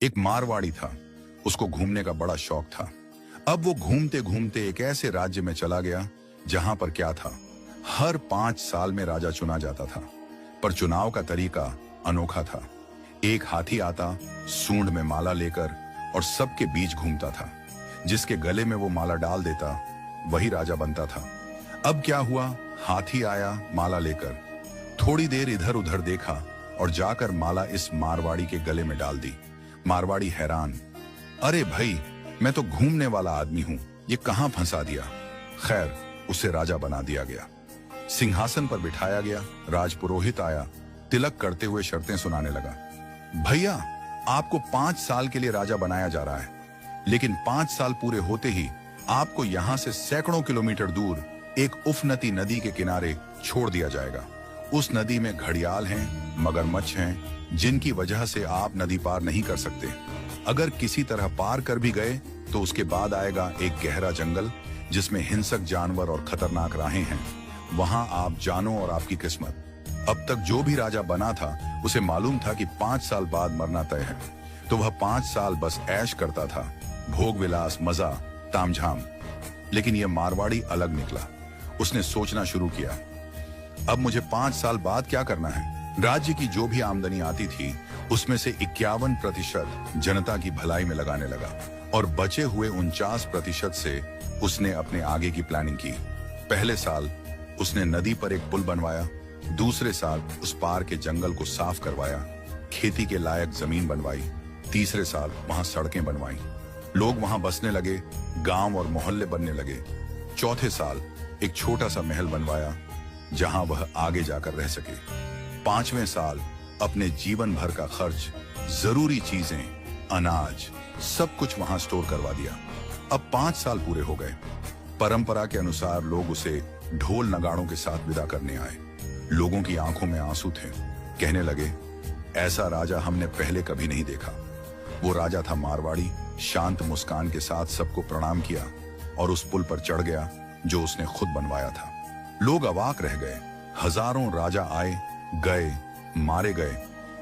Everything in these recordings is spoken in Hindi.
एक मारवाड़ी था। उसको घूमने का बड़ा शौक था। अब वो घूमते घूमते एक ऐसे राज्य में चला गया जहां पर क्या था, हर 5 साल में राजा चुना जाता था। पर चुनाव का तरीका अनोखा था। एक हाथी आता, सूंड में माला लेकर, और सबके बीच घूमता था। जिसके गले में वो माला डाल देता वही राजा बनता था। अब क्या हुआ, हाथी आया माला लेकर, थोड़ी देर इधर उधर देखा और जाकर माला इस मारवाड़ी के गले में डाल दी। मारवाड़ी हैरान, अरे भाई, मैं तो घूमने वाला आदमी हूं, ये कहां फंसा दिया। खैर, उसे राजा बना दिया गया। सिंहासन पर बिठाया गया। राजपुरोहित आया, तिलक करते हुए शर्तें सुनाने लगा। भैया, आपको 5 साल के लिए राजा बनाया जा रहा है, लेकिन 5 साल पूरे होते ही आपको यहां से सैकड़ों किलोमीटर दूर एक उफनती नदी के किनारे छोड़ दिया जाएगा। उस नदी में घड़ियाल हैं, मगरमच्छ हैं, जिनकी वजह से आप नदी पार नहीं कर सकते। अगर किसी तरह पार कर भी गए तो उसके बाद आएगा एक गहरा जंगल जिसमें हिंसक जानवर और खतरनाक राहें हैं। वहां आप जानो और आपकी किस्मत। अब तक जो भी राजा बना था उसे मालूम था कि 5 साल बाद मरना तय है, तो वह 5 साल बस ऐश करता था, भोग विलास, मजा, तामझाम। लेकिन यह मारवाड़ी अलग निकला। उसने सोचना शुरू किया, अब मुझे 5 साल बाद क्या करना है। राज्य की जो भी आमदनी आती थी उसमें से 51% जनता की भलाई में लगाने लगा, और बचे हुए 49% से उसने अपने आगे की प्लानिंग की। पहले साल उसने नदी पर एक पुल बनवाया, दूसरे साल उस पार के जंगल को साफ करवाया, खेती के लायक जमीन बनवाई, तीसरे साल वहां सड़कें बनवाई, लोग वहां बसने लगे, गांव और मोहल्ले बनने लगे। चौथे साल एक छोटा सा महल बनवाया जहां वह आगे जाकर रह सके। 5वें साल अपने जीवन भर का खर्च, जरूरी चीजें, अनाज, सब कुछ वहां स्टोर करवा दिया। अब 5 साल पूरे हो गए। परंपरा के अनुसार लोग उसे ढोल नगाड़ों के साथ विदा करने आए। लोगों की आंखों में आंसू थे। कहने लगे, ऐसा राजा हमने पहले कभी नहीं देखा। वो राजा था मारवाड़ी। शांत मुस्कान के साथ सबको प्रणाम किया और उस पुल पर चढ़ गया जो उसने खुद बनवाया था। लोग अवाक रह गए। हजारों राजा आए गए, मारे गए,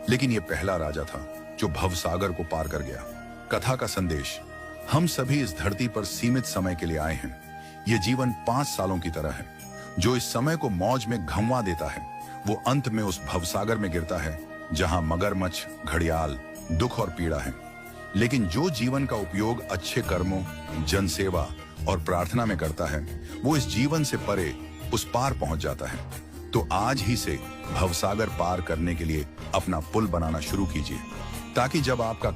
लेकिन ये पहला राजा था जो भवसागर को पार कर गया। कथा का संदेश, हम सभी इस धरती पर सीमित समय के लिए आए हैं। ये जीवन 5 सालों की तरह है। जो इस समय को मौज में घंवा देता है वो अंत में उस भवसागर में गिरता है जहां मगरमच्छ, घड़ियाल, दुख और पीड़ा है। लेकिन जो जीवन का उपयोग अच्छे कर्मों, जनसेवा और प्रार्थना में करता है वो इस जीवन से परे उस पार पहुंच जाता है। तो आज ही से भवसागर पार करने के लिए अपना पुल बनाना शुरू कीजिए, ताकि जब आपका